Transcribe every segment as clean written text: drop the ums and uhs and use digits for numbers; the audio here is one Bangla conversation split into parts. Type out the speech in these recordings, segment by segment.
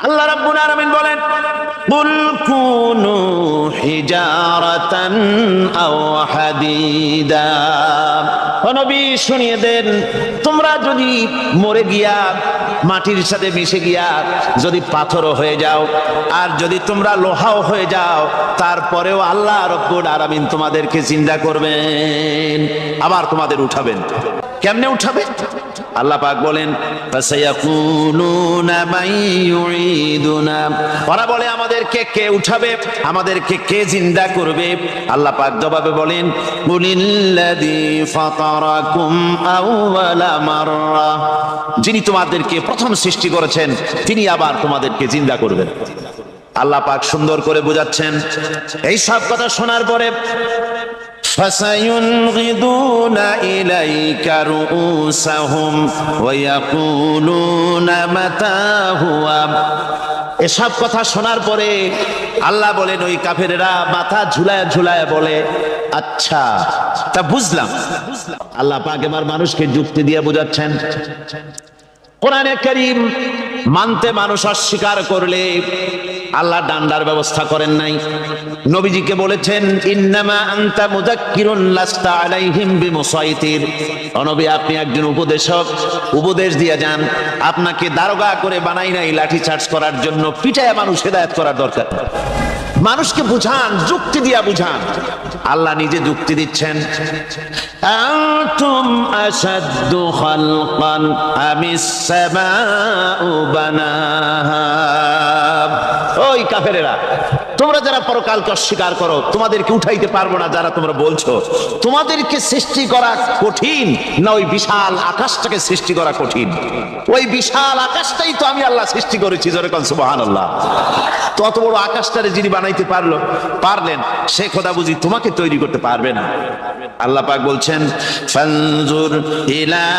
আল্লাহ রাব্বুল আলামিন বলেন, কুল কুনু হিজারাতান আও হাদিদা। ও নবী শুনিয়ে দেন, তোমরা যদি মরে গিয়া মাটির সাথে মিশে গিয়া যদি পাথরও হয়ে যাও, আর যদি তোমরা লোহাও হয়ে যাও, তারপরেও আল্লাহ রাব্বুল আলামিন তোমাদেরকে জিন্দা করবেন, আবার তোমাদের উঠাবেন। কেমনে উঠাবেন? আল্লাহ পাক বলেন, ফাসায়াকুলুনা মান ইউঈদুনা। ওরা বলে আমাদেরকে কে উঠাবে, আমাদেরকে কে জিন্দা করবে? আল্লাহ পাক জবাবে বলেন, কুলিল্লাযী ফাতারাকুম আউওয়ালা মাররা। যিনি তোমাদেরকে প্রথম সৃষ্টি করেছেন তিনি আবার তোমাদেরকে জিন্দা করবেন। আল্লাহ পাক সুন্দর করে বোঝাচ্ছেন। এই সব কথা শোনার পরে فَسَيُنْغِضُونَ إِلَيْكَ رُؤُوسَهُمْ وَيَقُولُونَ مَتَى هُوَ। এসব কথা শোনার পরে আল্লাহ বলেন, ওই কাফেরেরা মাথা ঝুলায় ঝুলায় বলে, আচ্ছা তা বুঝলাম। আল্লাহ পাক এবার মানুষকে যুক্তি দিয়ে বোঝাচ্ছেন। কোরআনে কারীম মানতে মানুষ অস্বীকার করলে আল্লাহ ডান্ডার ব্যবস্থা করেন নাই। নবীজিকে বলেছেন, ইন্নামা আনতা মুযাক্কিরুন লাস্তা আলাইহিম বিমুসাইতির। ও নবী, আপনি একজন উপদেশক, উপদেশ দিয়ে যান। আপনাকে দারোগা করে বানাই নাই লাঠি চার্জ করার জন্য, পিটায় মানুষ হেদায়েত করার দরকার। মানুষকে বুঝান, যুক্তি দিয়া বুঝান। আল্লাহ নিজে যুক্তি দিচ্ছেন। আনতুম আশাদ্দু খালকান আমিস সামাউ বানাহা। ওই কাফেরেরা, তোমরা যারা পরকালকে অস্বীকার করো, তোমাদেরকে উঠাইতে পারবো না যারা তোমরা বলছো, তোমাদেরকে সৃষ্টি করা কঠিন না ওই বিশাল আকাশটাকে সৃষ্টি করা কঠিন? ওই বিশাল আকাশটাই তো আমি আল্লাহ সৃষ্টি করেছি। জোরে কোন সুবহানাল্লাহ। তত বড় আকাশটারে যিনি বানাইতে পারলেন, সে খোদা বুঝি তোমাকে তৈরি করতে পারবে না? আল্লাহ পাক বলছেন, ফানজুর ইলা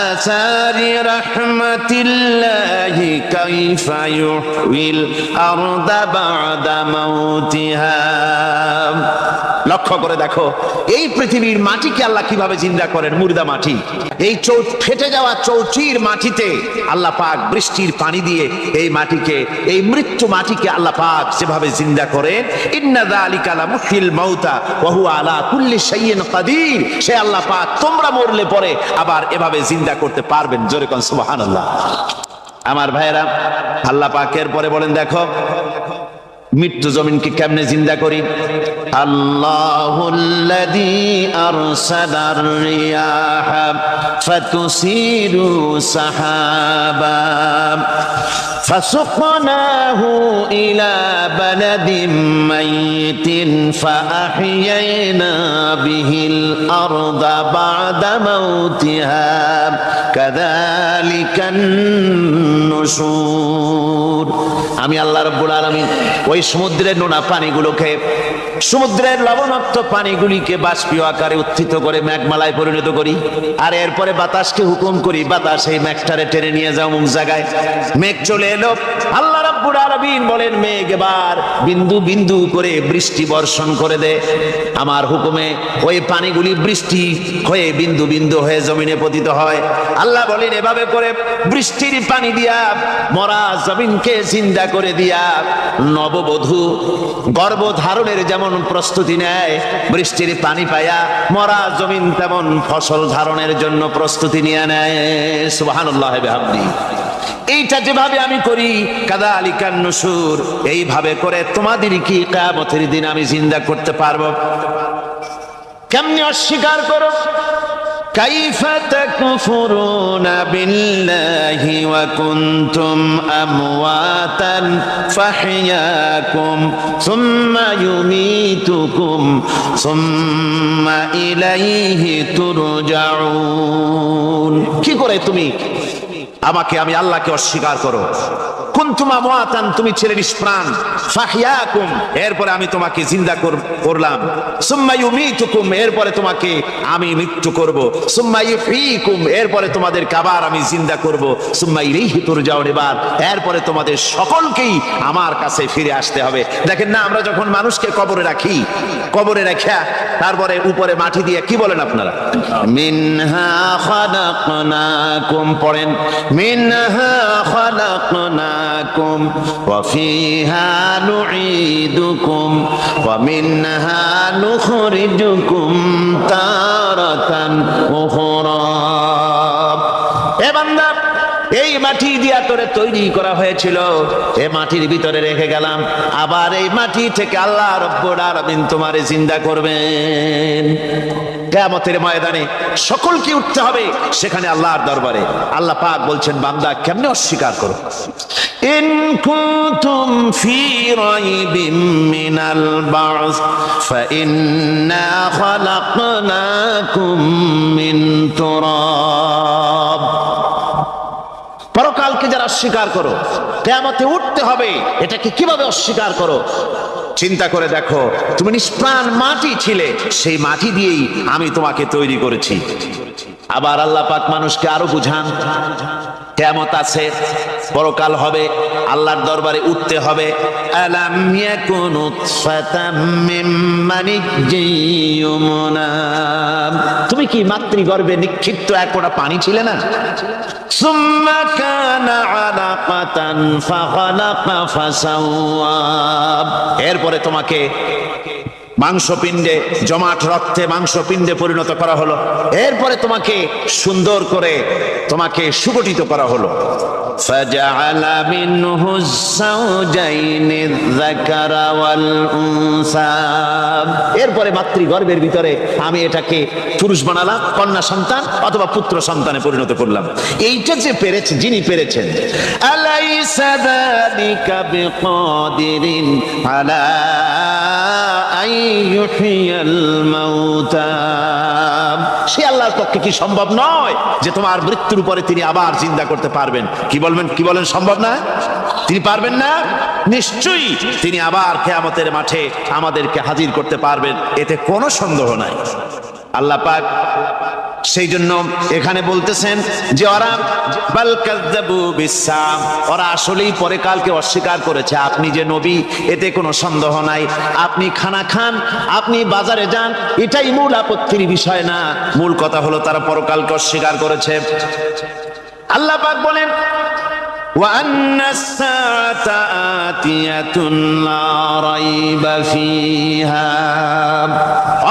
আসারি রাহমাতিল্লাহি কাইফা ইউহিল আরদা বাদা মাউতিহা। লক্ষ্য করে দেখো, এই পৃথিবীর মাটিকে আল্লাহ কিভাবে জিন্দা করেন, মুর্দা মাটি। এই ফেটে যাওয়া চৌচির মাটিতে আল্লাহ পাক বৃষ্টির পানি দিয়ে এই মাটিকে, এই মৃত্যু মাটিকে আল্লাহ পাক যেভাবে জিন্দা করেন, ইন্না যালিকা লামুহিল মাউতা ওয়া হুয়া আলা কুল্লি শাইইন কাদির। সে আল্লাহ পাক তোমরা মরলে পরে আবার এভাবে জিন্দা করতে পারবেন। জোরে কোন সুবহানাল্লাহ। আমার ভাইরা, আল্লাহ পাকের পরে বলেন, দেখো মৃত্যু জমিনকে কেমনে জিন্দা করি। আল্লাহুল্লাযী আরসালার রিয়াহা ফাতুসিরু সাহাবা ফাসুকনাহু ইলা বালাদিন মাইতিন ফাআহইয়ানা বিহিল আরদা বা'দা মাউতিহা কাযালিকান নুশুর। আমি আল্লাহ রাব্বুল আলামিন ওই সমুদ্রের নোনা পানিগুলোকে, সমুদ্রের লবণাক্ত পানিগুলিকে বাষ্পীয় আকারে উত্থিত করে মেঘমালায় পরিণত করি, আর এরপরে বাতাসকে হুকুম করি, বাতাস এই মেঘটারে টেনে নিয়ে যাও মুখ জায়গায়। মেঘ চলে এলো। আল্লাহ রাব্বুল আলামিন বলেন, মেঘ এবার বিন্দু বিন্দু করে বৃষ্টি বর্ষণ করে দে। আমার হুকুমে ওই পানিগুলি বৃষ্টি হয়ে বিন্দু বিন্দু হয়ে জমিনে পতিত হয়। আল্লাহ বলেন, এভাবে করে বৃষ্টির পানি দিয়া মরা জমিনকে জিন্দা করে দিয়া নববধূ গর্ভধারণের যেমন প্রস্তুতি নেয়, বৃষ্টির পানি পায়া মরা জমিন তেমন ফসল ধারণের জন্য প্রস্তুতি নিয়ে নেয়। সুবহানাল্লাহি ওয়া বিহামদিহি। এইটা যেভাবে আমি করি, কাযালিকান নুশুর, এইভাবে করে তোমাদের কি কিয়ামতের দিন আমি জিন্দা করতে পারবো? কেমনে অস্বীকার করো? কাইফা তাকফুরুনা বিল্লাহি ওয়া কুনতুম আমওয়াতান ফাহইয়াকুম সুম্মা ইউমীতুকুম সুম্মা ইলাইহি তুরজাউন। কি করে তুমি আমাকে, আমি আল্লাহকে অস্বীকার করো? কুনতুম আমওয়াতান, তুমি ছিলে নিষ্প্রাণ। ফাহইয়াকুম, এরপরে আমি তোমাকে জিন্দা করলাম। সুম্মা ইউমীতুকুম, এরপরে তোমাকে আমি মৃত্যু করব। সুম্মা ইউহয়িকুম, এরপরে তোমাদের আবার আমি জিন্দা করব। সুম্মা ইলাইহি তুরজাউন, এরপরে তোমাদের সকলকেই আমার কাছে ফিরে আসতে হবে। দেখেন না, আমরা যখন মানুষকে কবরে রাখি, কবরে রাখা তারপরে উপরে মাটি দিয়ে কি বলেন আপনারা? মিনহা খালাকনাকুম, পড়েন মিনহা খালাকনাকুম ওয়া ফিহা নুঈদুকুম ওয়া মিনহা নুখরিজুকুম তারাতান উখরা। এ বান্দা, এই মাটি দিয়া তোরে তৈরি করা হয়েছিল, এই মাটির ভিতরে রেখে গেলাম, আবার এই মাটি থেকে আল্লাহ রব্বুল আলামিন তোমারে জিন্দা করবেন। কিয়ামতের ময়দানে সকলকে উঠতে হবে সেখানে আল্লাহর দরবারে। আল্লাহ পাক বলছেন, বান্দা কেমনে অস্বীকার করো? ইন কুনতুম ফি রাইবিম মিনাল বা'স ফাইন্না খালাকনাকুম মিন তুরাব। পরকালকে যারা অস্বীকার করো, কিয়ামতে উঠতে হবে, এটাকে কিভাবে অস্বীকার করো? চিন্তা করে দেখো, তুমি নিষ্প্রাণ মাটি ছিলে, সেই মাটি দিয়েই আমি তোমাকে তৈরি করেছি। আবার আল্লাহ পাক মানুষকে আরো বুঝান, কিয়ামত আছে, পরকাল হবে, আল্লাহর দরবারে উঠতে হবে। আলাম ইয়াকুন নুতফাতাম মিন মানিয়্যিম ইউমনা। তুমি কি মাতৃগর্ভে নিক্ষিপ্ত এক ফোঁটা পানি ছিলে না? সুম্মা কানা আলাকাতান ফাখালাকা ফাসাওয়া। এরপরে তোমাকে মাংসপিণ্ডে, জমাট রক্তে মাংসপিণ্ডে পরিণত করা হলো। এরপরে তোমাকে সুন্দর করে তোমাকে সুগঠিত করা হলো। ফাজআলা মিনহু যাওজাইনি যাকারা ওয়াল উনসা। এরপরে মাতৃগর্ভের ভিতরে আমি এটাকে পুরুষ বানালাম, কন্যা সন্তান অথবা পুত্র সন্তানে পরিণত করলাম। এইটা যে পেরেছে, যিনি পেরেছেন, আলাইসা যালিকা বিকাদিরিন আলা আইয়ুহিয়াল মাউতা। সে আল্লাহর পক্ষে কি সম্ভব নয় যে তোমার মৃত্যুর পরে তিনি আবার জিন্দা করতে পারবেন? কি বলেন সম্ভব না? তিনি পারবেন না? নিশ্চয়ই তিনি আবার কিয়ামতের মাঠে আমাদেরকে হাজির করতে পারবেন, এতে কোনো সন্দেহ নাই। আল্লাহ পাক সেই জন্য এখানে বলতেছেন যে ওরা বাল কাযযাবু বিসসাম, ওরা আসলেই পরকালকে অস্বীকার করেছে। আপনি যে নবী, এতে কোনো সন্দেহ নাই। আপনি খানা খান, আপনি বাজারে যান, এটাই মূল আপত্তির বিষয় না। মূল কথা হলো তারা পরকালকে অস্বীকার করেছে। আল্লাহ পাক বলেন, ওয়া আন্নাস সাআতা আতিয়াতুন লা রাইবা ফিহা।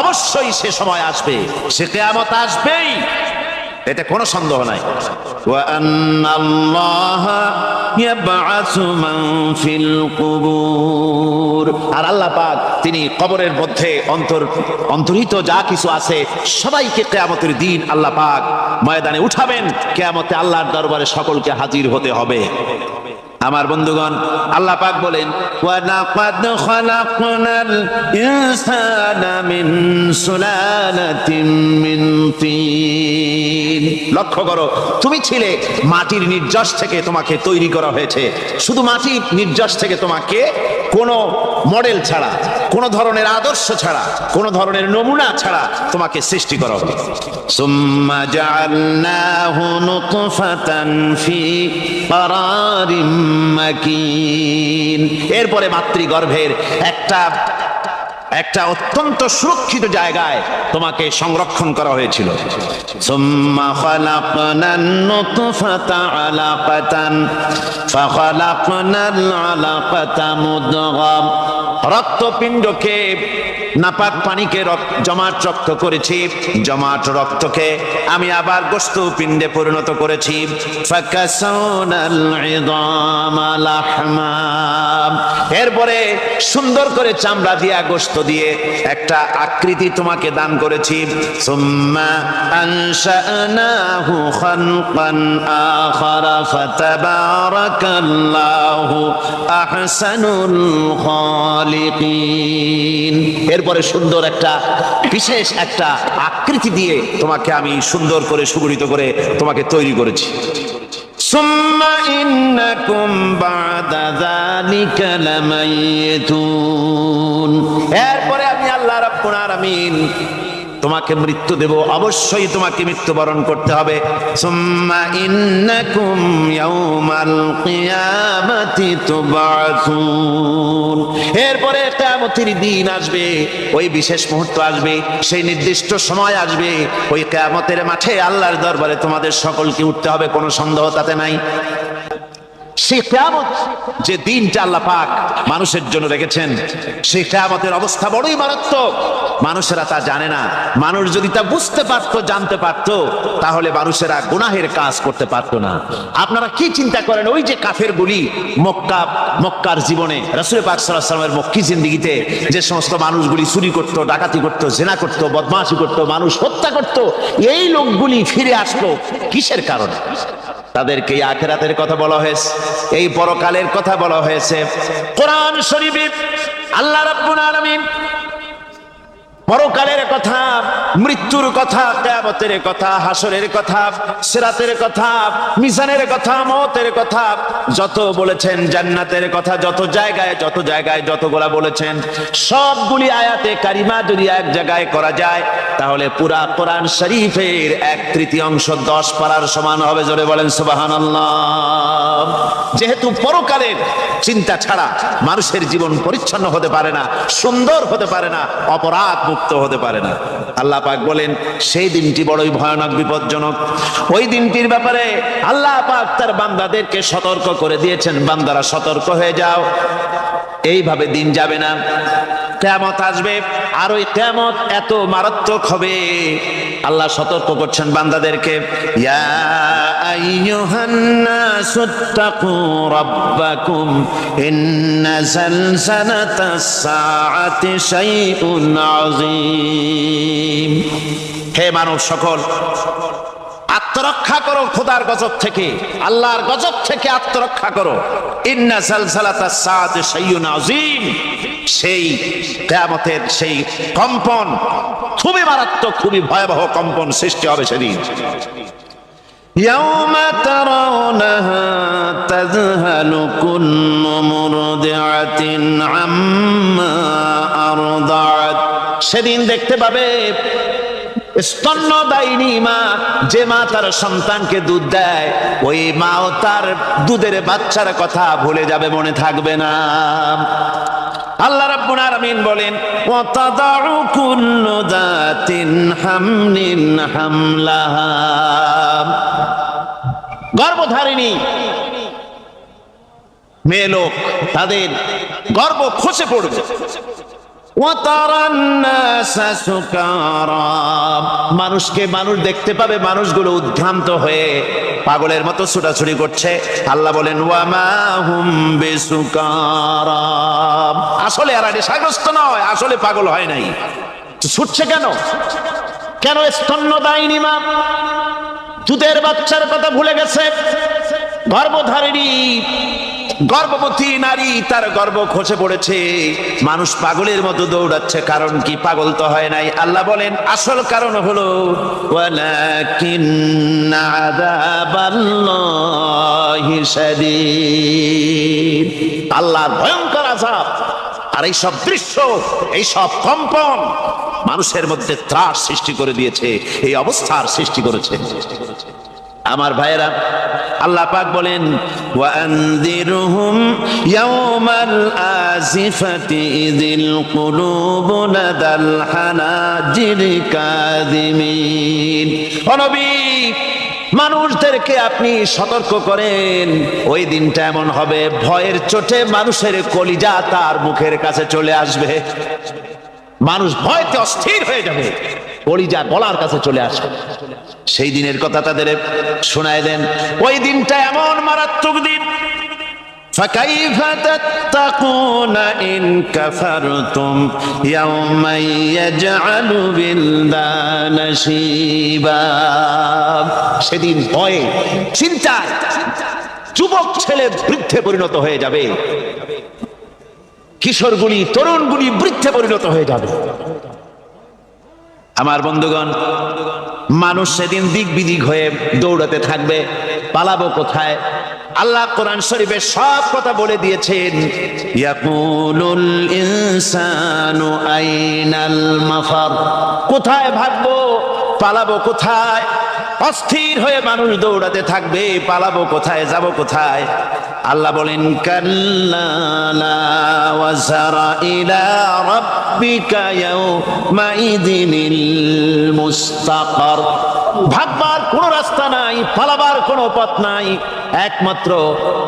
অবশ্যই সে সময় আসবে, সে কিয়ামত আসবেই, এতে কোনো সন্দেহ নাই। ওয়া আন্নাল্লাহা ইয়াবআসু মান ফিল কুবুর। আর আল্লাহ পাক তিনি কবরের মধ্যে অন্তর্হিত যা কিছু আছে সবাইকে কিয়ামতের দিন আল্লাহ পাক ময়দানে উঠাবেন। কিয়ামতে আল্লাহর দরবারে সকলকে হাজির হতে হবে। আমার বন্ধুগণ, আল্লাহ পাক বলেন, ওয়া লাকাদ খালাকনাল ইনসানা মিন সুলালাতিন মিন তিন। লক্ষ্য করো, তুমি ছিলে মাটির নির্যাস থেকে তোমাকে তৈরি করা হয়েছে। শুধু মাটির নির্যাস থেকে তোমাকে কোনো মডেল ছাড়া, কোনো ধরনের আদর্শ ছাড়া, কোনো ধরনের নমুনা ছাড়া তোমাকে সৃষ্টি করা হবে। সুম্মা জাআলনাহু নুতফাতান ফি ক্বারারিম মাকিন। এরপরে মাতৃগর্ভের একটা অত্যন্ত সুরক্ষিত জায়গায় তোমাকে সংরক্ষণ করা হয়েছিল। সুম্মা খালাকনান নুতফাতা আলাকাতান ফাখালাকনাল আলাকাতা মুদগা। রক্তপিণ্ডকে, নাপাক পানিকে জমাট রক্ত করেছি, জমাট রক্তকে আমি আবার গোশত পিণ্ডে পরিণত করেছি। ফাকাসাউনাল ইযামা লাহমা। এরপরে সুন্দর করে চামড়া দিয়া, গোশত দিয়ে একটা আকৃতি তোমাকে দান করেছি। সুম্মা আনশানাহু খালকান আখারা ফাতাবারাকাল্লাহু আহসানুল খালিকিন। এরপরে সুন্দর একটা বিশেষ একটা আকৃতি দিয়ে তোমাকে আমি সুন্দর করে সুগঠিত করে তোমাকে তৈরি করেছি। সুম্মা ইন্নাকুম বা'দা যালিকা লামাইতুন। এরপরে আমি আল্লাহ রাব্বুল আলামিন তোমাকে মৃত্যু দেব, অবশ্যই তোমাকে মৃত্যুবরণ করতে হবে। সুম্মা ইন্নাকুম ইয়াউমাল কিয়ামাতি তুবআসুন, এরপরে কিয়ামতের দিন আসবে, ওই বিশেষ মুহূর্ত আসবে, সেই নির্দিষ্ট সময় আসবে, ওই কিয়ামতের মাঠে আল্লাহর দরবারে তোমাদের সকলকে উঠতে হবে, কোনো সন্দেহ তাতে নাই। সেই কিয়ামত যে দিনটা আল্লাহ পাক মানুষের জন্য রেখেছেন, সেই কিয়ামতের অবস্থা বড়ই মারাত্মক। মানুষেরা তা জানে না। মানুষ যদি তা বুঝতে পারতো, জানতে পারতো, তাহলে মানুষেরা গুনাহের কাজ করতে পারতো না। আপনারা কি চিন্তা করেন, ওই যে কাফেরগুলি মক্কার জীবনে, রাসূল পাক সাল্লাল্লাহু আলাইহি ওয়াসাল্লামের মক্কি জিন্দেগিতে যে সমস্ত মানুষগুলি চুরি করত, ডাকাতি করত, জিনা করত, বদমাশি করত, মানুষ হত্যা করত, এই লোকগুলি ফিরে আসলো কিসের কারণে? তাদেরকে আখিরাতের কথা বলা হয়েছে, এই পরকালের কথা বলা হয়েছে। কোরআন শরীফে আল্লাহ রাব্বুল আলামিন পরকালের কথা, মৃত্যুর কথা, কিয়ামতের কথা, হাসরের কথা, সিরাতের কথা, মিজানের কথা, মওতের কথা যত বলেছেন, জান্নাতের কথা যত জায়গায় যতগুলা বলেছেন, সবগুলি আয়াতে কারিমা যদি এক জায়গায় করা যায়, তাহলে পুরা কোরআন শরীফের 1/3 10 পারার সমান হবে। জোরে বলেন সুবহানাল্লাহ। যেহেতু পরকালের চিন্তা ছাড়া মানুষের জীবন পরিচ্ছন্ন হতে পারে না, সুন্দর হতে পারে না, অপরাধ মুক্ত হতে পারে না। আল্লাহ পাক বলেন সেই দিনটি বড়ই ভয়ানক, বিপজ্জনক। ওই দিনটির ব্যাপারে আল্লাহ পাক তার বান্দাদেরকে সতর্ক করে দিয়েছেন, বান্দারা সতর্ক হয়ে যাও, এইভাবে দিন যাবে না, কিয়ামত আসবে। আর ওই কিয়ামত এত মারাত্মক হবে, আল্লাহ সতর্ক করছেন বান্দাদেরকে, ইয়া আইয়ুহান নাসুত্তাকু রাব্বাকুম ইন্না যালজালাতাস সাআতি শাইউন আযীম। হে মানব সকল, আত্মরক্ষা করো খোদার গজব থেকে, আল্লাহর গজব থেকে আত্মরক্ষা করো। ইন্না যালজালাতাস সাআতি শাইউন আযীম, সেই কিয়ামতের সেই কম্পন খুবই মারাত্মক, খুবই ভয়াবহ কম্পন সৃষ্টি হবে সেদিন। ইয়াউমা তারাউনাহা তাযহালু কুল্লু মুরদিআতিন আম্মা আরদাআত, সেদিন দেখতে পাবে স্তন্যদায়িনী মা, যে মা তার সন্তানকে দুধ দেয়, ওই মাও তার দুধের বাচ্চার কথা ভুলে যাবে, মনে থাকবে না। আল্লাহ রাব্বুল আলামিন বলেন, ওয়া তাদাউ কুল্লু যাতিন হামলিন হামলাহা, গর্ভধারিণী মেয়ে লোক তাদের গর্ভ খসে পড়বে। মানুষকে মানুষ দেখতে পাবে, মানুষগুলো উদ্ভ্রান্ত হয়ে পাগলের মতো ছুটাছুটি করছে। আল্লাহ বলেন, ওয়ামা হুম বিসুকারা, আসলে এরা নেশাগ্রস্ত নয়, আসলে পাগল হয় নাই। ছুটছে কেন? কেন? স্তন্যদায়িনী মা দুধের বাচ্চার কথা ভুলে গেছে। গর্ভধারিণী গর্ভবতী নারী, তার গর্ভ খসে পড়েছে, মানুষ পাগলের মতো দৌড়াচ্ছে। কারণ কি? পাগল তো হয় নাই। আল্লাহ বলেন আসল কারণ হলো ওয়ালাকিন্না আযাবাল্লাহি শাদীদ, আল্লাহর ভয়ঙ্কর আযাব। আর এই সব দৃশ্য, এই সব কম্পন মানুষের মধ্যে ত্রাস সৃষ্টি করে দিয়েছে, এই অবস্থার সৃষ্টি করেছে। আমার ভাইয়েরা, আল্লাহ পাক বলেন, ওয়া আনযিরহুম ইয়াওমাল আজিফাতি ইযিল কুলুবু লাদাল হানাজিরি কাযিমিন। ও নবী, মানুষদেরকে আপনি সতর্ক করেন, ওই দিনটা এমন হবে, ভয়ের চোটে মানুষের কলিজা তার মুখের কাছে চলে আসবে। মানুষ ভয়তে অস্থির হয়ে যাবে, কলিজা গলার কাছে চলে আসবে। সেই দিনের কথা তাদের শোনায় দেন। ওই দিনটা এমন মারাত্মক দিন, ফাকাইফা তাত্তাকুনা ইন কাফারতুম ইয়াওমা ইয়াজআলু বিলদানা শিবা। সেদিন ভয়ে, চিন্তায় যুবক ছেলে বৃদ্ধে পরিণত হয়ে যাবে, কিশোরগুলি তরুণগুলি বৃদ্ধে পরিণত হয়ে যাবে। আমার বন্ধুগণ, মানুষ সেদিন দিক বিদিক হয়ে দৌড়াতে থাকবে, পালাবো কোথায়? আল্লাহ কোরআন শরীফে সব কথা বলে দিয়েছেন। ইয়াকুলুল ইনসানু আইনাল মাফার, কোথায় ভাগবো, পালাবো কোথায়? অস্থির হয়ে মানুষ দৌড়াতে থাকবে, পালাবো কোথায়, যাব কোথায়? আল্লাহ বলেন কাল্লা লা ওয়াজারা ইলা রাব্বিকা ইয়াউমাইযিনিল মুস্তাকার, ভাগবার কোনো রাস্তা নাই, পালাবার কোনো পথ নাই, একমাত্র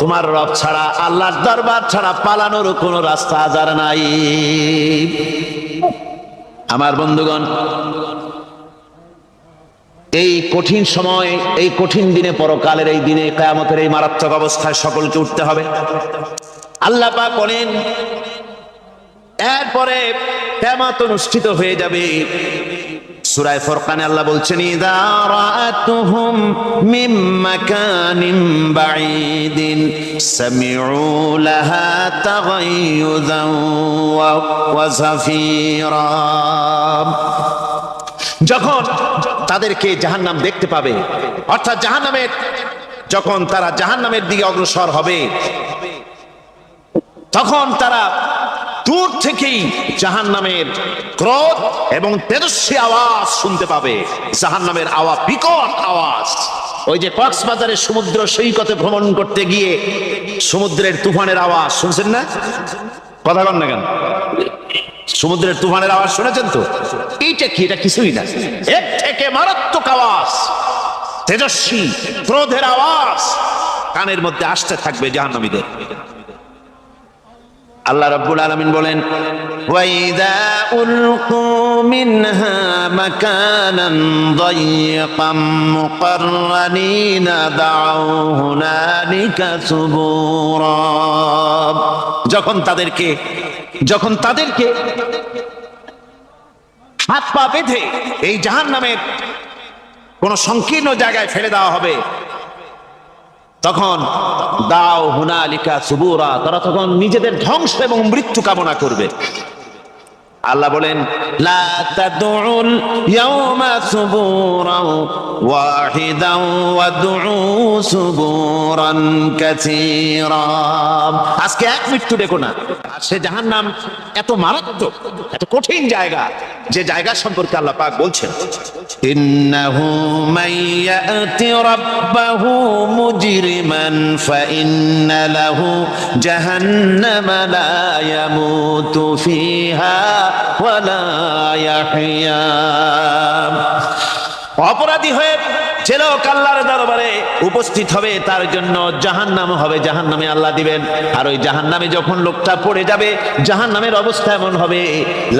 তোমার রব ছাড়া, আল্লাহর দরবার ছাড়া পালানোর কোনো রাস্তা আজার নাই। আমার বন্ধুগণ, এই কঠিন সময়, এই কঠিন দিনে, পরকালের এই দিনে, কিয়ামতের এই মারাত্মক অবস্থায় সকলকে উঠতে হবে। আল্লাহ পাক বলেন এরপরে কিয়ামত অনুষ্ঠিত হয়ে যাবে। সূরা ফুরকানে আল্লাহ বলছেন ইযা রাআতুহুম মিন মাকানিন বাঈদিন সামিউ লাহা তাগায়্যুযান ওয়া যাফীরা, যখন তাদেরকে জাহান্নাম দেখতে পাবে, অর্থাৎ জাহান্নামের, যখন তারা জাহান্নামের দিকে অগ্রসর হবে, তখন তারা দূর থেকেই জাহান্নামের ক্রোধ এবং তেজস্বী আওয়াজ শুনতে পাবে। জাহান্নামের আওয়াজ, বিকট আওয়াজ। ওই যে কক্সবাজারের সমুদ্র সৈকতে ভ্রমণ করতে গিয়ে সমুদ্রের তুফানের আওয়াজ শুনছেন না? কথা বল না কেন? সমুদ্রের তুফানের আওয়াজ শুনেছেন তো? এইটা কি? এটা কিছুই না, এর থেকে মারাত্মক আওয়াজ, তেজস্বী ক্রোধের আওয়াজ কানের মধ্যে আসতে থাকবে জাহান্নামীদের। আল্লাহ রাব্বুল আলামিন বলেন ওয়াইদা উলকু মিনহা মাকানান দায়্যিকাম মুকাররানিনা দাউ হুনালিকা সুবুরা, যখন তাদেরকে হাত পা বেঁধে এই জাহান্নামের কোন সংকীর্ণ জায়গায় ফেলে দেওয়া হবে, তখন দাও হুনালিকা সুবুরা, তারা তখন নিজেদের ধ্বংস এবং মৃত্যু কামনা করবে। আল্লাহ বলেন লা তাদউল ইয়াওমা সুবুরান ওয়াহিদান ওয়াদউ সুবুরান কাসীরা, আজকে এক মৃত্যু ডেকো না। আর সে জাহান্নাম এত মারাত্মক, এত কঠিন জায়গা, যে জায়গা সম্পর্কে আল্লাহ পাক বলছেন ইন্নাহু মাইয়াতি রাব্বাহু মুজরিমান ফাইন্না লাহু জাহান্নামা লা ইয়ামুতু ফিহা ওয়ালা ইয়াহইয়া, অপরাধী হয়ে যে লোক আল্লাহর দরবারে উপস্থিত হবে তার জন্য জাহান্নাম হবে, জাহান্নামে আল্লাহ দিবেন। আর ওই জাহান্নামে যখন লোকটা পড়ে যাবে, জাহান্নামের অবস্থা এমন হবে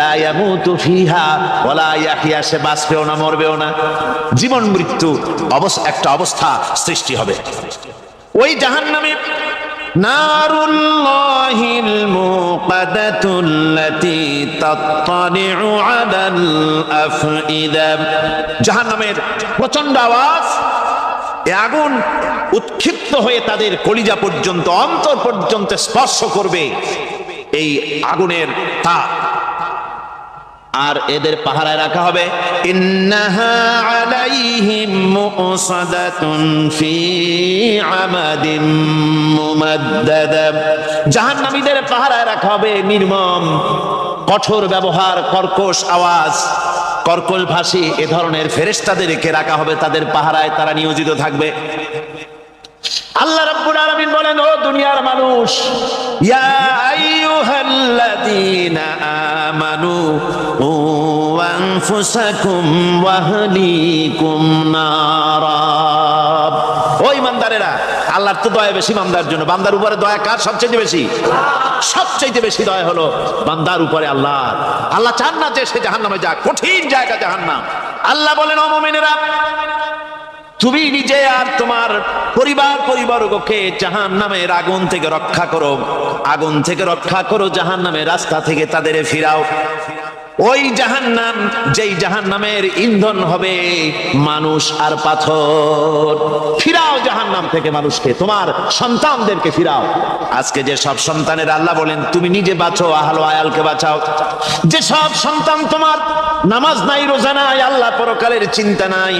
লা ইয়ামুতু ফিহা ওয়ালা ইয়াহইয়া, সে বাঁচবেও না, মরবেও না, জীবন মৃত্যু একটা অবস্থা সৃষ্টি হবে। ওই জাহান্নামে নারুল্লাহিল মুকাদাতুল্লাতী তাত্তালিউ আলাল আফইদা, জাহান্নামের প্রচন্ড আওয়াজ, এই আগুন উৎক্ষিপ্ত হয়ে তাদের কলিজা পর্যন্ত, অন্তর পর্যন্ত স্পর্শ করবে এই আগুনের তাপ। আর এদের পাহারায় রাখা হবে ইন্নাহা আলাইহিম মুসাদাতুন ফি আমাদিম মুমাদ্দাদা, জাহান্নামীদের পাহারায় রাখা হবে নির্মম, কঠোর ব্যবহার, কর্কশ আওয়াজ, কর্কশ ভাষী এ ধরনের ফেরেশতাদেরকে রাখা হবে তাদের পাহারায়, তারা নিয়োজিত থাকবে। আল্লাহ রাব্বুল আলামিন বলেন ও দুনিয়ার মানুষ, ইয়া আইয়ুহাল্লাযীনা আমানু ও আনফুসাকুম ওয়া আহলিকুম নারা, ও ঈমানদারেরা, আল্লাহর তো দয়া বেশি বান্দার জন্য। বান্দার উপরে দয়া কার সবচেয়ে বেশি? সবচেয়ে বেশি দয়া হলো বান্দার উপরে আল্লাহ। আল্লাহ চান না যে সে জাহান্নামে যাক, কঠিন জায়গা জাহান্নাম। আল্লাহ বলেন ও মুমিনেরা, তুমি নিজে আর তোমার পরিবারকে জাহান্নামের আগুন থেকে রক্ষা করো, আগুন থেকে রক্ষা করো, জাহান্নামের রাস্তা থেকে তাদের ফিরাও। ওই জাহান্নাম, যেই জাহান্নামের ইন্ধন হবে মানুষ আর পাথর। ফিরাও জাহান্নাম থেকে মানুষকে, তোমার সন্তানদেরকে ফিরাও। আজকে যে সব সন্তানের আল্লাহ বলেন তুমি নিজে বাঁচো, আহলো আয়ালকে বাঁচাও। যে সব সন্তান তোমার নামাজ নাই, রোজা নাই, আল্লাহ পরকালের চিন্তা নাই,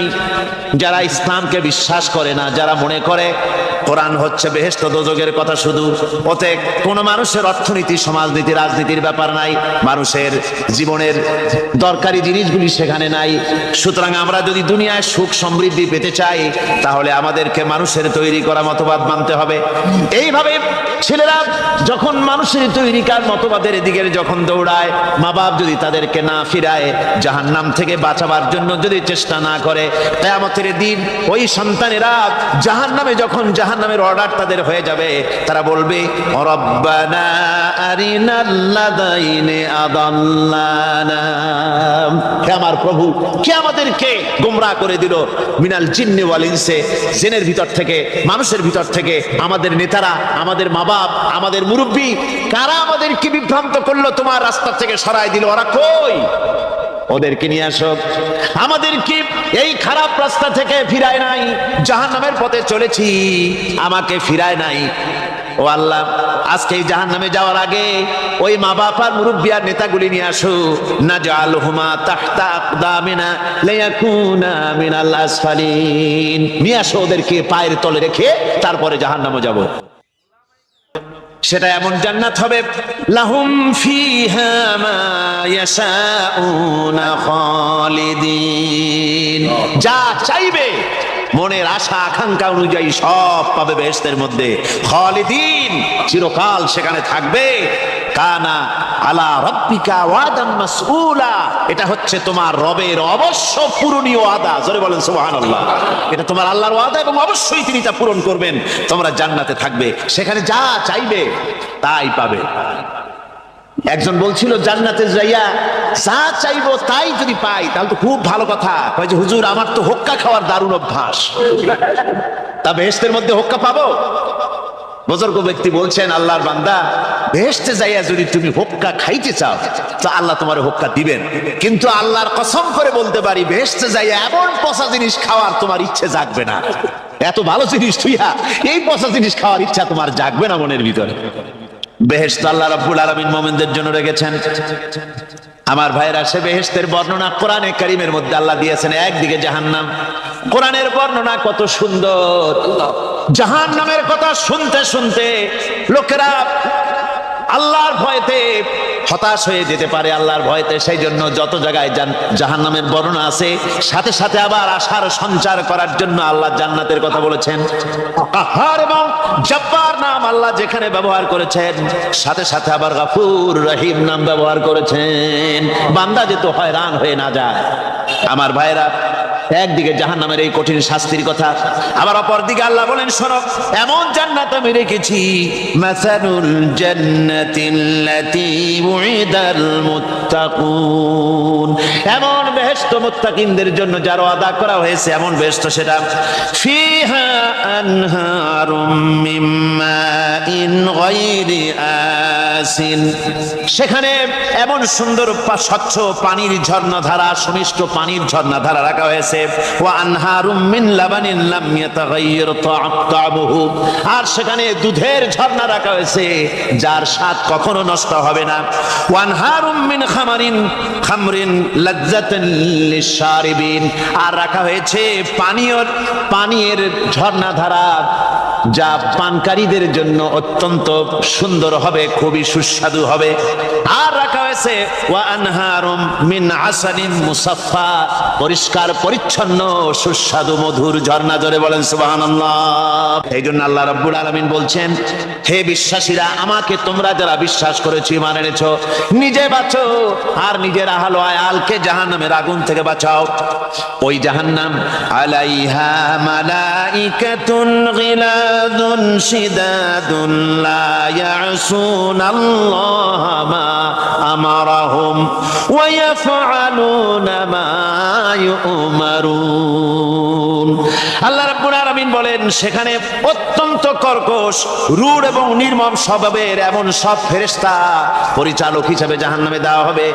যারা ইসলামকে বিশ্বাস করে না, যারা মনে করে কোরআন হচ্ছে বেহেশত দোজখের কথা শুধু, ওতে কোন মানুষের অর্থনীতি, সমাজনীতি, রাজনীতির ব্যাপার নাই, মানুষের জীবনের দরকারি জিনিসগুলি সেখানে নাই। সুতরাং আমরা যদি দুনিয়ায় সুখ সমৃদ্ধি পেতে চাই, তাহলে আমাদেরকে মানুষের তৈরি করা মতবাদ মানতে হবে। এইভাবে ছেলেরা যখন মানুষের তৈরিকার মতবাদের দিকে যখন দৌড়ায়, মা বাপ যদি তাদেরকে না ফিরায়, জাহান্নাম থেকে বাঁচাবার জন্য যদি চেষ্টা না করে, কিয়ামতের দিন ওই সন্তানেরা জাহান্নামে, যখন জাহান্নামের অর্ডার তাদের হয়ে যাবে, তারা বলবে রব্বানা আরিনাল্লাযাইনি আদাল্লানা, হে আমার প্রভু, কে আমাদেরকে গোমরাহ করে দিল, মিনাল জিন্নি ওয়াল ইনসি, জিনের ভিতর থেকে, মানুষের ভিতর থেকে, আমাদের নেতারা, আমাদের মা বাপ, আমাদের মুরব্বী, কারা আমাদেরকে বিভ্রান্ত করলো, তোমার রাস্তা থেকে সরাই দিল, ওরা কই? ওদেরকে নিয়ে আসো। আমাদেরকে এই খারাপ রাস্তা থেকে ফিরায় নাই, জাহান্নামের পথে চলেছি, আমাকে ফিরায় নাই। ও আল্লাহ, আজকে এই জাহান্নামে যাওয়ার আগে ওই মা বাপ আর মুরব্বি আর নেতাগুলি নিয়ে আসো। নাজআলহুমা তাহতা আকদামিনা লিয়াকুনা মিনাল আসফালিন, নিয়ে আসো ওদেরকে পায়ের তলে রেখে তারপরে জাহান্নামে যাব। সেটা এমন জান্নাত হবে, লাহুম ফিহা মা ইয়াশাউনা খালিদিন, যা চাইবে মনের আশা আকাঙ্ক্ষা অনুযায়ী সব পাবে বেহেশতের মধ্যে। খালিদিন, চিরকাল সেখানে থাকবে। কানা আলা রাব্বিকা ওয়াদাম মাসউলা, এটা হচ্ছে তোমার রবের অবশ্য পূরণীয় ওয়াদা। জোরে বলেন সুবহানাল্লাহ। এটা তোমার আল্লাহর ওয়াদা এবং অবশ্যই তিনি তা পূরণ করবেন। তোমরা জান্নাতে থাকবে, সেখানে যা চাইবে তাই পাবে। একজন বলছিল জান্নাতে যাইয়া যা চাইবো তাই যদি পাই তাহলে তো খুব ভালো কথা। কয় যে হুজুর, আমার তো হোক্কা খাওয়ার দারুণ অভ্যাস, তা বেহেশতের মধ্যে হোক্কা পাবো? বুজুর্গ ব্যক্তি বলছেন, আল্লাহর বান্দা, বেহেশতে যাইয়া যদি তুমি হোক্কা খাইতে চাও তো আল্লাহ তোমার হোক্কা দিবেন, কিন্তু আল্লাহর কসম করে বলতে পারি, বেহেশতে যাইয়া এমন পচা জিনিস খাওয়ার তোমার ইচ্ছে জাগবে না। এত ভালো জিনিস তুইয়া এই পচা জিনিস খাওয়ার ইচ্ছা তোমার জাগবে না মনের ভিতরে। বেহেশত আল্লাহ রাব্বুল আলামিন মুমিনদের জন্য রেখেছেন। আমার ভাইরা, সে বেহেশতের বর্ণনা কোরআনে কারীমের মধ্যে আল্লাহ দিয়েছেন। একদিকে জাহান্নাম, কোরআনের বর্ণনা কত সুন্দর। জাহান্নামের কথা শুনতে শুনতে লোকেরা আল্লাহর ভয়তে হতাশ হয়ে যেতে পারে, আল্লাহর ভয়তে। সেই জন্য যত জায়গায় জাহান্নামের বর্ণনা আছে, সাথে সাথে আবার আশার সঞ্চার করার জন্য আল্লাহ জান্নাতের কথা বলেছেন। কাহার এবং জব্বার নাম আল্লাহ যেখানে ব্যবহার করেছেন, সাথে সাথে আবার গফুর রহিম নাম ব্যবহার করেছেন, বান্দা যেন হয়রান হয়ে না যায়। আমার ভাইরা, একদিকে জাহান্নামের এই কঠিন শাস্তির কথা, আবার অপর দিকে আল্লাহ বলেন, শোনো, এমন জান্নাত আমি রেখেছি, মাসালুল জান্নাতিল্লাতী উইদাল মুত্তাকুন, এমন বেহেশত মুত্তাকিনদের জন্য যার ওয়াদা করা হয়েছে, এমন বেহেশত সেটা, ফিহা আনহারুম মিন মাইন গায়রি আসিন, সেখানে এমন সুন্দর স্বচ্ছ পানির ঝর্ণাধারা, সুমিষ্ট পানির ঝর্ণাধারা রাখা হয়েছে। ওয়া আনহারুম মিন লাবানিন লাম ইয়াতাগায়্যার তা'আমুহু, আর সেখানে দুধের ঝর্ণা রাখা হয়েছে যার স্বাদ কখনো নষ্ট হবে না। ওয়া আনহারুম মিন খামরিন লাযযাতান লিশ-শারিবিন, আর রাখা হয়েছে পানীয়ের ঝর্ণাধারা যা পানকারীদের জন্য অত্যন্ত সুন্দর হবে, খুবই সুস্বাদু হবে। আর রাখা হয়েছে ওয়া আনহারুম মিন আসালিন মুসাফফা, পরিষ্কার পরিচ্ছন্ন সুস্বাদু মধুর ঝর্ণা। জোরে বলেন সুবহানাল্লাহ। এই জন্য আল্লাহ রাব্বুল আলামিন বলছেন, হে বিশ্বাসীরা, আমাকে তোমরা যারা বিশ্বাস করেছো, ঈমান এনেছো, নিজে বাঁচো আর নিজের আহল আয়ালকে জাহান্নামের আগুন থেকে বাঁচাও। ওই জাহান্নাম আলাইহা মালাইকাতুন গিলাদুন শিদাদুন লা ইয়াসুনাল্লাহা মা আমারাহুম ওয়া ইয়াফআলুনা মা ইউমারুন। আল্লাহ রাব্বুল আলামিন আলামিন বলেন সেখানে অত্যন্ত কর্কশ, রূঢ় এবং নির্মম স্বভাবের এমন সব ফেরেশতা পরিচালক হিসেবে জাহান্নামে দেওয়া হবে,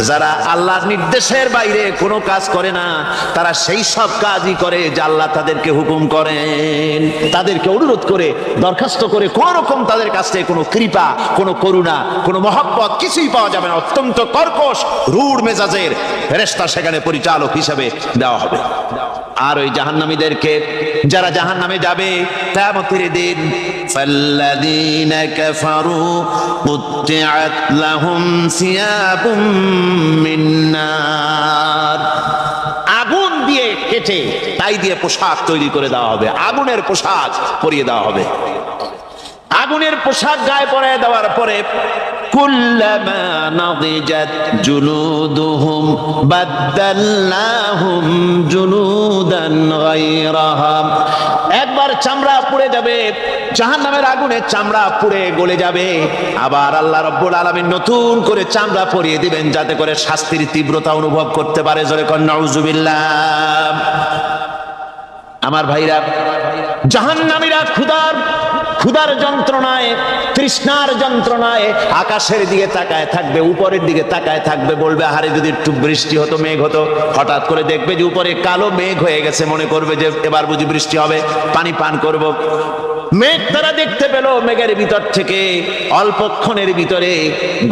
যারা আল্লাহর নির্দেশের বাইরে কোনো কাজ করে না, তারা সেই সব কাজই করে যা আল্লাহ তাদেরকে হুকুম করেন। তাদেরকে অনুরোধ করে, দরখাস্ত করে কোন রকম তাদের কাছ থেকে কোনো কৃপা, কোনো করুণা, কোনো মহব্বত কিছুই পাওয়া যাবে না। অত্যন্ত কর্কশ, রূঢ় মেজাজের ফেরেশতা সেখানে পরিচালক হিসেবে দেওয়া হবে। আর ওই জাহান্নামীদেরকে, যারা জাহান্নামে যাবে কিয়ামতের দিন, ফাল্লাযীনা কাফারু কুত্তিআত লাহুম সিয়াবুম মিন নার, আগুন দিয়ে কেটে তাই দিয়ে পোশাক তৈরি করে দেওয়া হবে, আগুনের পোশাক পরিয়ে দেওয়া হবে। আগুনের পোশাক গায়ে পরিয়ে দেওয়ার পরে কুল্লামা নাদিজাত জুলুদুহুম বাদদালনাহুম জুলুদান গায়রাহা, একবার চামড়া পুড়ে যাবে, জাহান্নামের আগুনে চামড়া পুড়ে গলে যাবে, আবার আল্লাহ রাব্বুল আলামিন নতুন করে চামড়া পরিয়ে দিবেন যাতে করে শাস্তির তীব্রতা অনুভব করতে পারে। জোরে কোন নাউজুবিল্লাহ। আমার ভাইরা, জাহান্নামীরা ক্ষুধার যন্ত্রণায়, তৃষ্ণার যন্ত্রণায় আকাশের দিকে তাকায় থাকবে, উপরের দিকে তাকায় থাকবে, বলবে আরে যদি একটু বৃষ্টি হতো, মেঘ হতো। হঠাৎ করে দেখবে যে উপরে কালো মেঘ হয়ে গেছে, মনে করবে যে এবার বুঝি বৃষ্টি হবে, পানি পান করব। মেঘ তারা দেখতে পেল, মেঘের ভিতর থেকে অল্পক্ষণের ভিতরে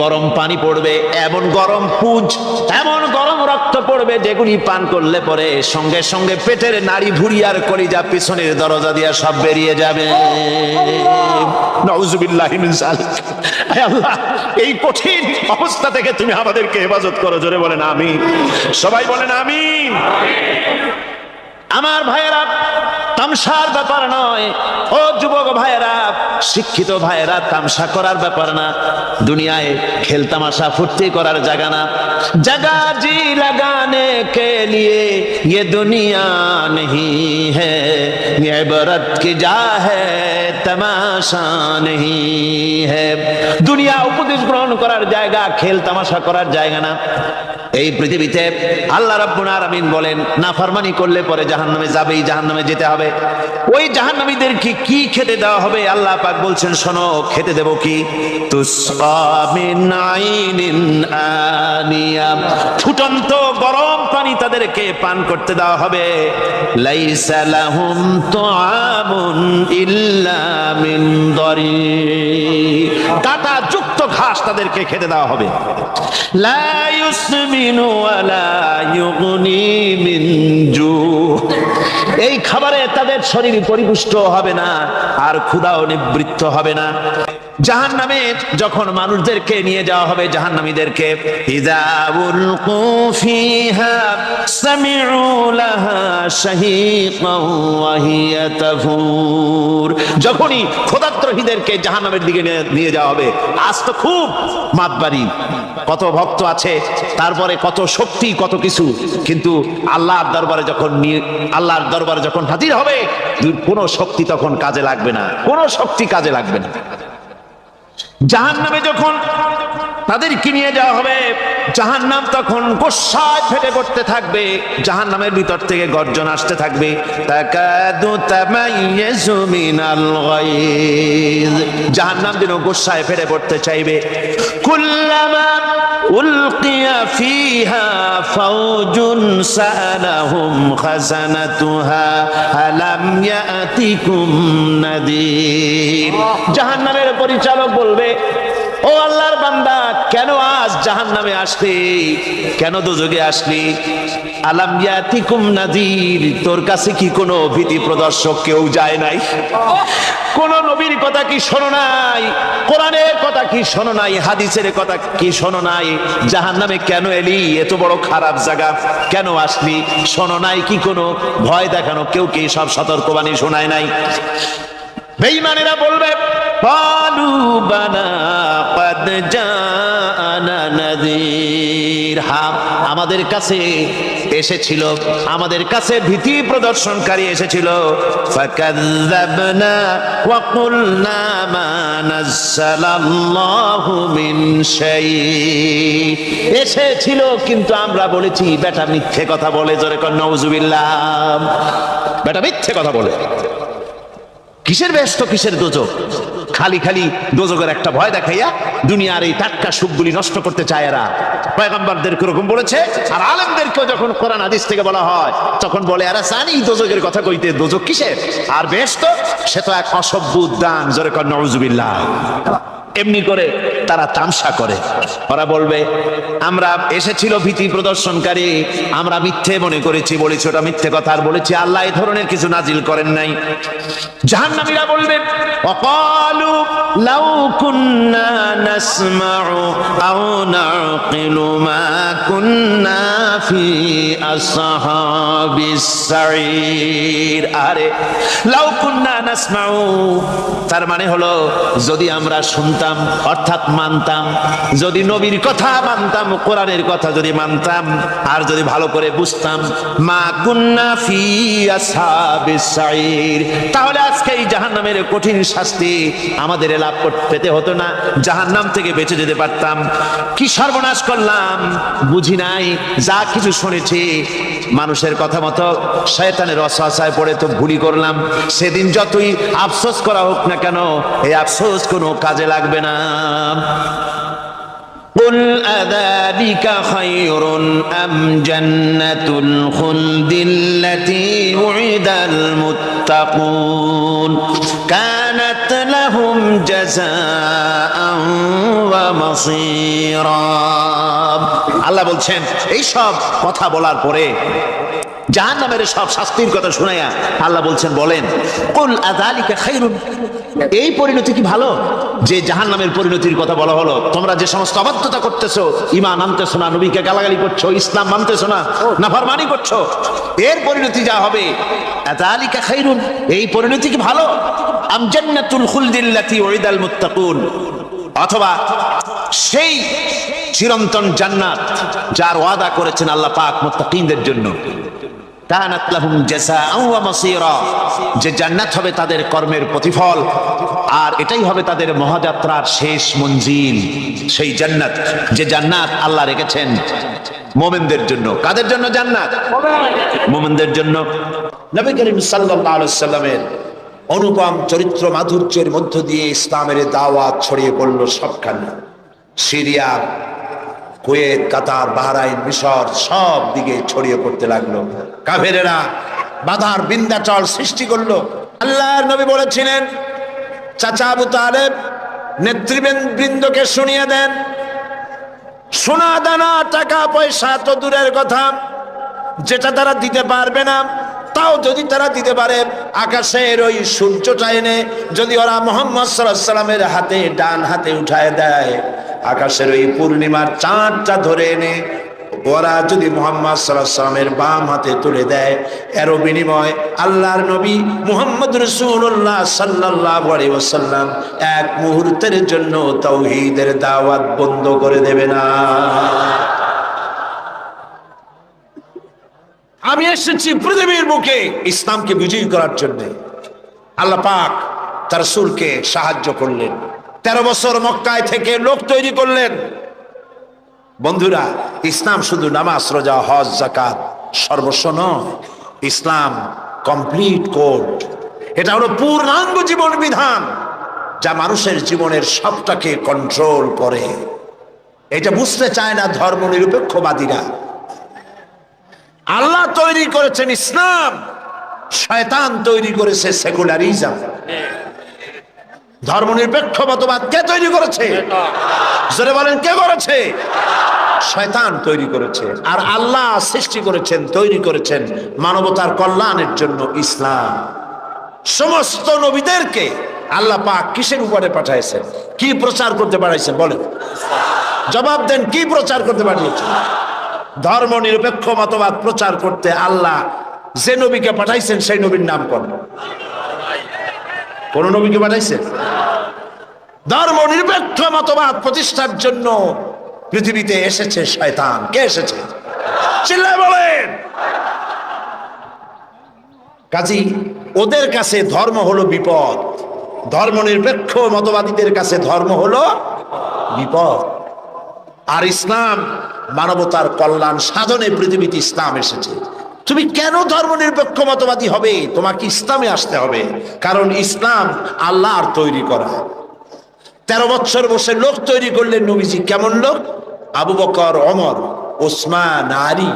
গরম পানি পড়বে, এমন গরম পুঁজ, এমন গরম রক্ত পড়বে যেগুলি পান করলে পরে সঙ্গে সঙ্গে পেটের নাড়ি ভুঁড়ি আর কলিজা পিছনের দরজা দিয়ে সব বেরিয়ে যাবে। নাউজুবিল্লাহি মিন যালিক। হে আল্লাহ, এই কঠিন অবস্থা থেকে তুমি আমাদেরকে হেফাজত করো। জোরে বলেন আমিন। সবাই বলেন আমিন। আমার ভাইয়েরা, তামসার ব্যাপার নয়। ও যুবক ভাইয়েরা, শিক্ষিত ভাইয়েরা, তামসা করার ব্যাপার না। দুনিয়ায় খেল তামাশা ফুর্তি করার জায়গা না। जगह जी लगाने के लिए ये दुनिया नहीं है, ये इबरत की जा है तमाशा नहीं है। দুনিয়া উপদেশ গ্রহণ করার জায়গা, খেল তামাশা করার জায়গা না। এই পৃথিবীতে আল্লাহ রাব্বুল আলামিন বলেন, নাফরমানি করলে পরে জাহান্নামে যাবেই, জাহান্নামে যেতে হবে। ওই জাহান্নামীদেরকে কি খেতে দেওয়া হবে? আল্লাহ পাক বলছেন, শোনো, খেতে দেব কি? তুসকা মিন আইনিন আনিয়া, ফুটন্ত গরম পানি তাদেরকে পান করতে দেওয়া হবে। লাইসা লাহুম তুআমুন ইল্লা মিন দরি, কাঁটা যুক্ত ঘাস তাদেরকে খেতে দেওয়া হবে। লা ইউসমিনু ওয়ালা ইউগনি মিন জু, এই খাবারে তাদের শরীর পরিপুষ্ট হবে না, আর ক্ষুধাও নিবৃত্ত হবে না। জাহান্নামে যখন মানুষদেরকে নিয়ে যাওয়া হবে, জাহান্নামীদেরকে, ইযা উলকু ফিহা সামিউ লাহা শাহীকান ওয়া হিয়া তাফুর, যখনই ক্ষুধার্তহীনদেরকে জাহান্নামের দিকে নিয়ে যাওয়া হবে, আজ তো খুব মাতবাড়ি, কত ভক্ত আছে, তারপরে কত শক্তি, কত কিছু, কিন্তু আল্লাহর দরবারে যখন হাজির হবে, কোনো শক্তি তখন কাজে লাগবে না, কোনো শক্তি কাজে লাগবে না। জাহান্নামে যখন তাদেরকে নিয়ে যাওয়া হবে, জাহান্নাম তখন গোসায় ফেটে পড়তে থাকবে, জাহান্নামের ভিতর থেকে গর্জন আসতে থাকবে, তাকাদু তামাইয়াজু মিনাল গায়জ, জাহান্নাম যেন গোসায় ফেটে পড়তে চাইবে। কুল্লামা উলকিয়া ফিহা ফাওজুন সাআলাহুম খাজানাতুহা আলাম ইয়াতিকুম নাদির, জাহান্নামের পরিচালক বলবে, ও আল্লাহর বান্দা, কেন আজ জাহান্নামে আসলি, কেন দোজখে আসলি? আলাম ইয়াতিকুম নাদির, তোর কাছে কি কোনো ভীতি প্রদর্শক কেউ যায় নাই? কোন নবীর কথা কি শোনো নাই? কোরআনের কথা কি শোনো নাই? হাদিসের কথা কি শোনো নাই? জাহান্নামে কেন এলি? এত বড় খারাপ জায়গা কেন আসলি? শোনো নাই কি? কোনো ভয় দেখানো কেউ কি সব সতর্কবাণী শোনায় নাই? বেঈমানেরা বলবে, ক্বালু বালা ক্বাদ জাআনা নাযীর, হ্যাঁ, আমাদের কাছে এসেছিল, আমাদের কাছে ভীতি প্রদর্শনকারী এসেছিল। ফাকাযযাবনা ওয়া কুলনা মা নাযালাল্লাহু মিন শাই, এসেছিল কিন্তু আমরা বলেছি বেটা মিথ্যে কথা বলে। জোরে কোন নাউজুবিল্লাহ, বেটা মিথ্যে কথা বলে। কিসের বেহেশত কিসের দোজখ? খালি খালি দোজখের একটা ভয় দেখাইয়া দুনিয়ার এই টাটকা সুখগুলি নষ্ট করতে চায় এরা। পয়গম্বরদেরকে এরকম বলেছে, আর আলেমদেরকেও যখন কোরআন হাদিস থেকে বলা হয় তখন বলে এরা জানি দোজখের কথা কইতে, দোজখ কিসের আর বেহেশত, সে তো এক অসভ্য উদ্যান। জোরে কর নাউজুবিল্লাহ। এমনি করে তারা তামসা করে। ওরা বলবে আমরা এসেছিল ভীতি প্রদর্শনকারী, আমরা মিথ্যে মনে করেছি, বলেছি ওটা মিথ্যে কথা, আর বলেছি আল্লাহ এই ধরনের কিছু নাজিল করেন নাই। জাহান্নামীরা বলবে ওয়াকালু লাউ কুন্না নাসমাউ আও নাকিলু মা কুন্না ফি আসহাবিস সাঈর। আরে লাউ কুন্না নাসমাউ, তার মানে হলো যদি আমরা শুনতাম অর্থাৎ মানতাম, যদি নবীর কথা মানতাম, কোরআনের কথা যদি মানতাম, আর যদি ভালো করে বুঝতাম, মা কুন্না ফি আসহাবিস সাঈর, তাহলে আজকে এই জাহান্নামের কঠিন শাস্তি আমাদের লাভ পেতে হতো না, জাহান্নাম থেকে বেঁচে যেতে পারতাম। কি সর্বনাশ করলাম বুঝি নাই, যা কিছু শুনেছি মানুষের কথা মতো শয়তানের ওয়াসওয়াসায় পড়ে তো ভুলই করলাম। সেদিন যতই আফসোস করা হোক না কেন, এই আফসোস কোনো কাজে লাগবে না। قل أذلك خير أم جنة الخلد التي وعد المتقون كانت لهم جزاء ومصيرا। আল্লাহ বলছেন এই সব কথা বলার পরে, জাহান্নামের সব শাস্তির কথা শুনাইয়া আল্লাহ বলছেন বলেন কুল আযালিকা খায়রুন, এই পরিণতি কি ভালো যে জাহান্নামের পরিণতির কথা বলা হলো? তোমরা যে সমস্ত অবাধ্যতা করতেছো, ঈমান আনতেছো না, নবীকে গালাগালি করছো, ইসলাম মানতেছো না, নাফরমানি করছো, এর পরিণতি যা হবে, আযালিকা খায়রুন, এই পরিণতি কি ভালো? আম জান্নাতুল খুলদিল্লাতী উইদাল মুত্তাকুন, অথবা সেই চিরন্তন জান্নাত যার ওয়াদা করেছেন আল্লাহ পাক মুত্তাকিনদের জন্য, কানাত লাহুম জাযাআন ওয়া মাসীরা, যে জান্নাত হবে তাদের কর্মের প্রতিফল, আর এটাই হবে তাদের মহাযাত্রার শেষ মঞ্জিল। সেই জান্নাত, যে জান্নাত আল্লাহ রেখেছেন মুমিনদের জন্য। কাদের জন্য জান্নাত? মুমিনদের জন্য। নবী করিম সাল্লাল্লাহু আলাইহি সাল্লামের অনুপম চরিত্র মাধুর্যের মধ্য দিয়ে ইসলামের দাওয়াত ছড়িয়ে পড়ল সবখানে। সিরিয়া, কুয়েত, কাতার, বাহরাইন, মিশর, সব দিকে ছড়িয়ে পড়তে লাগলো। কাফেরেরা বাধার বিন্ধ্যাচল সৃষ্টি করলো। আল্লাহর নবী বলেছিলেন, চাচা আবু তালেব নেতৃবৃন্দকে শুনিয়ে দেন, সোনা দানা টাকা পয়সা তো দূরের কথা, যেটা তারা দিতে পারবে না, তাও যদি তারা দিতে পারে আকাশের ওই সূর্যটা এনে যদি ওরা মুহাম্মদ সাল্লাল্লাহু আলাইহি সাল্লামের হাতে, ডান হাতে উঠায় দেয়, আকাশের ওই পূর্ণিমার চাঁদটা ধরে এনে ওরা যদি মুহাম্মদ সাল্লাল্লাহু আলাইহি সাল্লামের বাম হাতে তুলে দেয়, এর বিনিময় আল্লাহর নবী মুহাম্মদ রাসূলুল্লাহ সাল্লাল্লাহু আলাইহি ওয়াসাল্লাম এক মুহূর্তের জন্য তাওহীদের দাওয়াত বন্ধ করে দেবে না। আমি এসেছি পৃথিবীর বুকে ইসলামকে বিজয়ী করার জন্য। আল্লাহ পাক তার রাসূলকে সাহায্য করলেন, 13 বছর মক্কায় থেকে লোক তৈরি করলেন। বন্ধুরা, ইসলাম শুধু নামাজ, রোজা, হজ, যাকাত সর্বস্ব নয়, ইসলাম কমপ্লিট কোড। এটা হলো পূর্ণাঙ্গ জীবন বিধান, যা মানুষের জীবনের সবটাকে কন্ট্রোল করে। এটা বুঝতে চায় না ধর্ম নিরপেক্ষবাদীরা। আল্লাহ তৈরি করেছেন ইসলাম, শয়তান তৈরি করেছে সেকুলারিজম। ধর্মনিরপেক্ষ মতবাদ কে তৈরি করেছে? জোরে বলেন, কে করেছে? শয়তান তৈরি করেছে। আর আল্লাহ সৃষ্টি করেছেন, তৈরি করেছেন মানবতার কল্যাণের জন্য ইসলাম। সমস্ত নবীদেরকে আল্লাহ পাক কিসের উপরে পাঠাইছেন? কি প্রচার করতে পাঠাইছেন? বলেন, জবাব দেন, কি প্রচার করতে পাঠিয়েছেন? ধর্ম নিরপেক্ষ মতবাদ প্রচার করতে আল্লাহ যে নবীকে পাঠাইছেন সেই নবীর নাম কোন? কোন নবীকে পাঠাইছেন? ধর্ম নিরপেক্ষ মতবাদ প্রতিষ্ঠার জন্য পৃথিবীতে এসেছে শয়তান। কে এসেছে? চিল্লায় বলেন। কাজী ওদের কাছে ধর্ম হলো বিপদ, ধর্ম নিরপেক্ষ মতবাদীদের কাছে ধর্ম হলো বিপদ। আর ইসলাম মানবতার কল্যাণ সাধনে পৃথিবীতে ইসলাম এসেছে। তুমি কেন ধর্মনিরপেক্ষ মতবাদী হবে? তোমাকে ইসলামে আসতে হবে, কারণ ইসলাম আল্লাহর তৈরি করা। 13 বছর বসে লোক তৈরি করলেন নবীজি। কেমন লোক? আবু বকর, ওমর, ওসমান, আলী,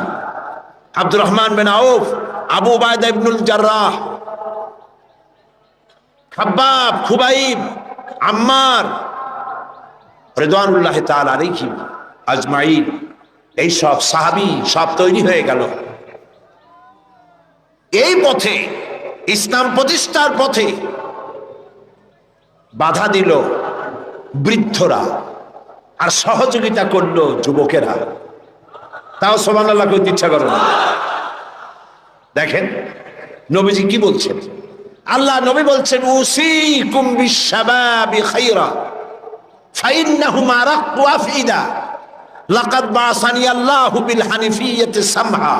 আব্দুর রহমান বিন আউফ, আবু উবাইদা ইবনুল জাররাহ, খাব্বাব, খুবাইব, আম্মার রিদওয়ানুল্লাহি তাআলা আলাইহিম আজমাইন। এই সব সাহাবী সব তৈরি হয়ে গেল। এই পথে, ইসলাম প্রতিষ্ঠার পথে বাধা দিল বৃদ্ধরা, আর সহযোগিতা করলো যুবকেরা। তাও সুবহানাল্লাহ কইতে ইচ্ছা করে না। দেখেন নবীজি কি বলছেন। আল্লাহ নবী বলছেন, উসিকুম বিশ-শাবাবি খায়রা ফাইন্নাহুম আরাক্কু আফইদা লাকাদ বাসানি আল্লাহু বিল হানিফিয়্যাতি সামহা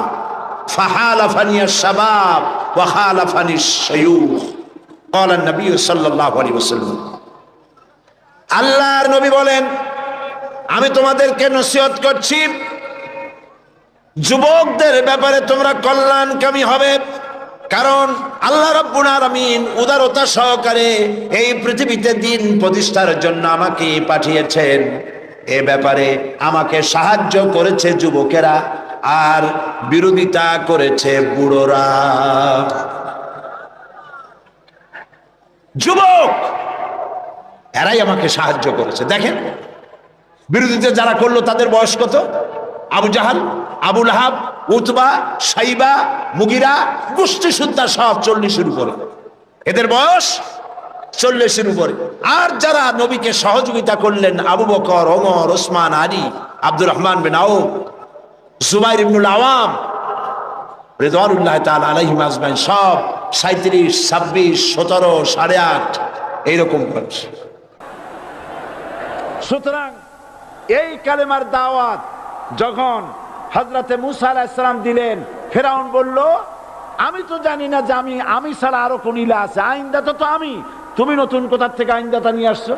ফাহালাফানি আশ-শাবাব ওয়া খালাফানি আশ-শায়ুখ। ক্বালা নবী সাল্লাল্লাহু আলাইহি ওয়াসাল্লাম। আল্লাহর নবী বলেন, আমি তোমাদেরকে নসিহত করছি, যুবকদের ব্যাপারে তোমরা কল্যাণকামী হবে, কারণ আল্লাহ রাব্বুল আলামিন উদারতা সহকারে এই পৃথিবীতে দিন প্রতিষ্ঠার জন্য আমাকে পাঠিয়েছেন। এ ব্যাপারে আমাকে সাহায্য করেছে যুবকেরা, আর বিরোধিতা করেছে বুড়োরা। যুবক এরাই আমাকে সাহায্য করেছে। দেখেন বিরোধিতা যারা করলো তাদের বয়স কত? আবু জাহাল, আবু লাহাব, উতবা, সাইবা, মুগিরা, গোষ্ঠী সুদ্ধা সব 40-এর উপরে। এদের বয়স 40-এর উপরে। আর যারা নবীকে সহযোগিতা করলেন, আবু বকর, ওমর, ওসমান, আলী, আব্দুর রহমান বিন আউফ, জুবাইর ইবনুল আওয়াম রিদওয়ানুল্লাহি তাআলা আলাইহিম আজমাইন, সব 37, 26, 17, 8.5 এইরকম বয়স। সুতরাং এই কালেমার দাওয়াত যখন হযরতে মুসা আলাইহিস সালাম দিলেন, ফেরাউন বলল, আমি তো জানি না যে আমি ছাড়া আরো কোন ইলাহ আছে, আইনদাতা তো আমি, তুমি নতুন কোথা থেকে আইনদাতা নিয়ে আসছো?